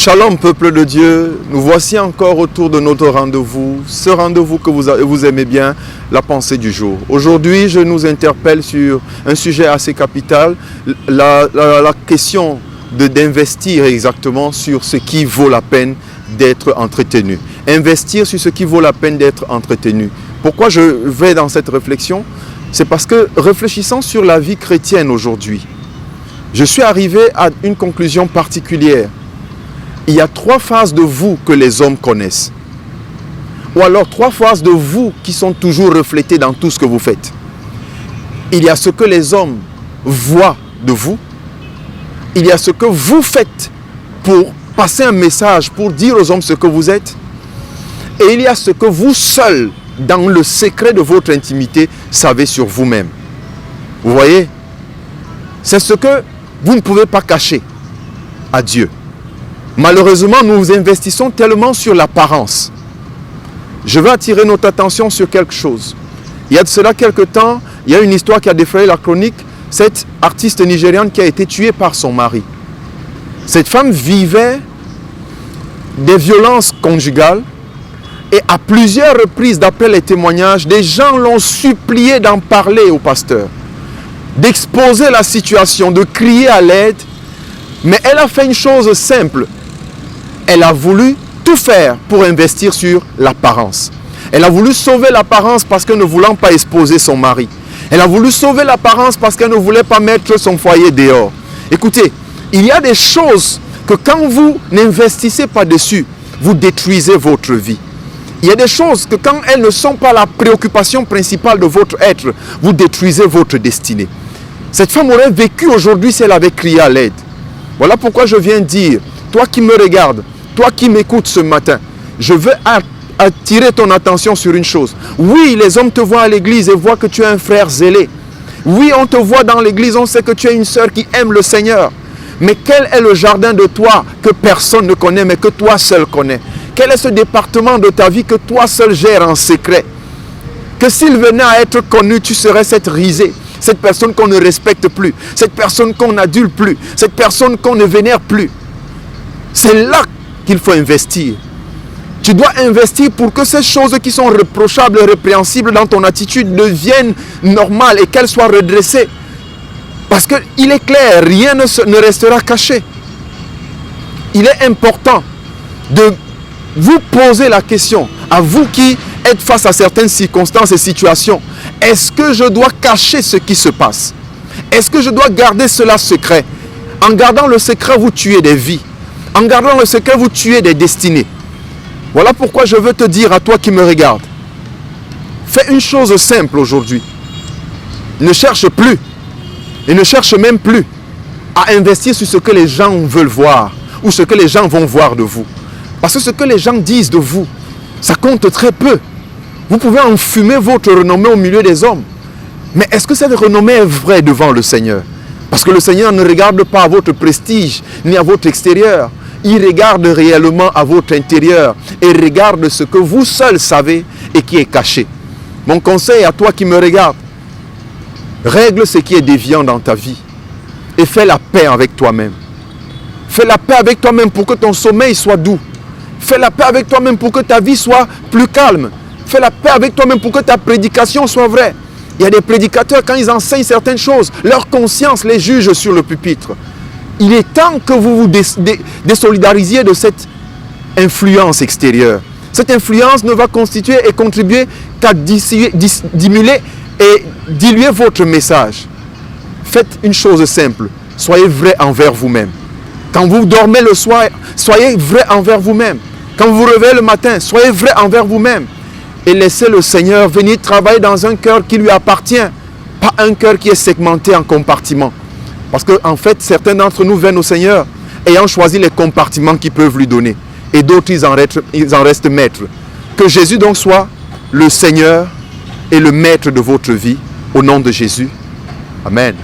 Shalom peuple de Dieu, nous voici encore autour de notre rendez-vous, ce rendez-vous que vous aimez bien, la pensée du jour. Aujourd'hui, je nous interpelle sur un sujet assez capital, la question d'investir exactement sur ce qui vaut la peine d'être entretenu. Investir sur ce qui vaut la peine d'être entretenu. Pourquoi je vais dans cette réflexion? C'est parce que réfléchissant sur la vie chrétienne aujourd'hui, je suis arrivé à une conclusion particulière. Il y a 3 phases de vous que les hommes connaissent. Ou alors 3 phases de vous qui sont toujours reflétées dans tout ce que vous faites. Il y a ce que les hommes voient de vous. Il y a ce que vous faites pour passer un message, pour dire aux hommes ce que vous êtes. Et il y a ce que vous seuls, dans le secret de votre intimité, savez sur vous-même. Vous voyez? C'est ce que vous ne pouvez pas cacher à Dieu. Malheureusement, nous investissons tellement sur l'apparence. Je veux attirer notre attention sur quelque chose. Il y a de cela quelque temps, il y a une histoire qui a défrayé la chronique. Cette artiste nigériane qui a été tuée par son mari. Cette femme vivait des violences conjugales et à plusieurs reprises, d'après les témoignages, des gens l'ont supplié d'en parler au pasteur, d'exposer la situation, de crier à l'aide. Mais elle a fait une chose simple. Elle a voulu tout faire pour investir sur l'apparence. Elle a voulu sauver l'apparence parce qu'elle ne voulant pas exposer son mari. Elle a voulu sauver l'apparence parce qu'elle ne voulait pas mettre son foyer dehors. Écoutez, il y a des choses que quand vous n'investissez pas dessus, vous détruisez votre vie. Il y a des choses que quand elles ne sont pas la préoccupation principale de votre être, vous détruisez votre destinée. Cette femme aurait vécu aujourd'hui si elle avait crié à l'aide. Voilà pourquoi je viens dire, toi qui me regardes, toi qui m'écoutes ce matin, je veux attirer ton attention sur une chose. Oui, les hommes te voient à l'église et voient que tu es un frère zélé. Oui, on te voit dans l'église, on sait que tu es une sœur qui aime le Seigneur. Mais quel est le jardin de toi que personne ne connaît, mais que toi seul connais? Quel est ce département de ta vie que toi seul gères en secret? Que s'il venait à être connu, tu serais cette risée. Cette personne qu'on ne respecte plus, cette personne qu'on n'adule plus, cette personne qu'on ne vénère plus. C'est là qu'il faut investir. Tu dois investir pour que ces choses qui sont reprochables et répréhensibles dans ton attitude deviennent normales et qu'elles soient redressées. Parce qu'il est clair, rien ne restera caché. Il est important de vous poser la question, à vous qui êtes face à certaines circonstances et situations. Est-ce que je dois cacher ce qui se passe? Est-ce que je dois garder cela secret? En gardant le secret, vous tuez des vies. En gardant le secret, vous tuez des destinées. Voilà pourquoi je veux te dire à toi qui me regardes. Fais une chose simple aujourd'hui. Ne cherche plus, et ne cherche même plus à investir sur ce que les gens veulent voir, ou ce que les gens vont voir de vous. Parce que ce que les gens disent de vous, ça compte très peu. Vous pouvez enfumer votre renommée au milieu des hommes. Mais est-ce que cette renommée est vraie devant le Seigneur? Parce que le Seigneur ne regarde pas à votre prestige, ni à votre extérieur. Il regarde réellement à votre intérieur et regarde ce que vous seul savez et qui est caché. Mon conseil à toi qui me regarde, règle ce qui est déviant dans ta vie et fais la paix avec toi-même. Fais la paix avec toi-même pour que ton sommeil soit doux. Fais la paix avec toi-même pour que ta vie soit plus calme. Fais la paix avec toi-même pour que ta prédication soit vraie. Il y a des prédicateurs, quand ils enseignent certaines choses, leur conscience les juge sur le pupitre. Il est temps que vous vous désolidarisiez de cette influence extérieure. Cette influence ne va constituer et contribuer qu'à dissimuler et diluer votre message. Faites une chose simple, soyez vrai envers vous-même. Quand vous dormez le soir, soyez vrai envers vous-même. Quand vous vous réveillez le matin, soyez vrai envers vous-même. Et laissez le Seigneur venir travailler dans un cœur qui lui appartient, pas un cœur qui est segmenté en compartiments. Parce qu'en fait, certains d'entre nous viennent au Seigneur ayant choisi les compartiments qu'ils peuvent lui donner. Et d'autres, ils en restent maîtres. Que Jésus donc soit le Seigneur et le maître de votre vie. Au nom de Jésus. Amen.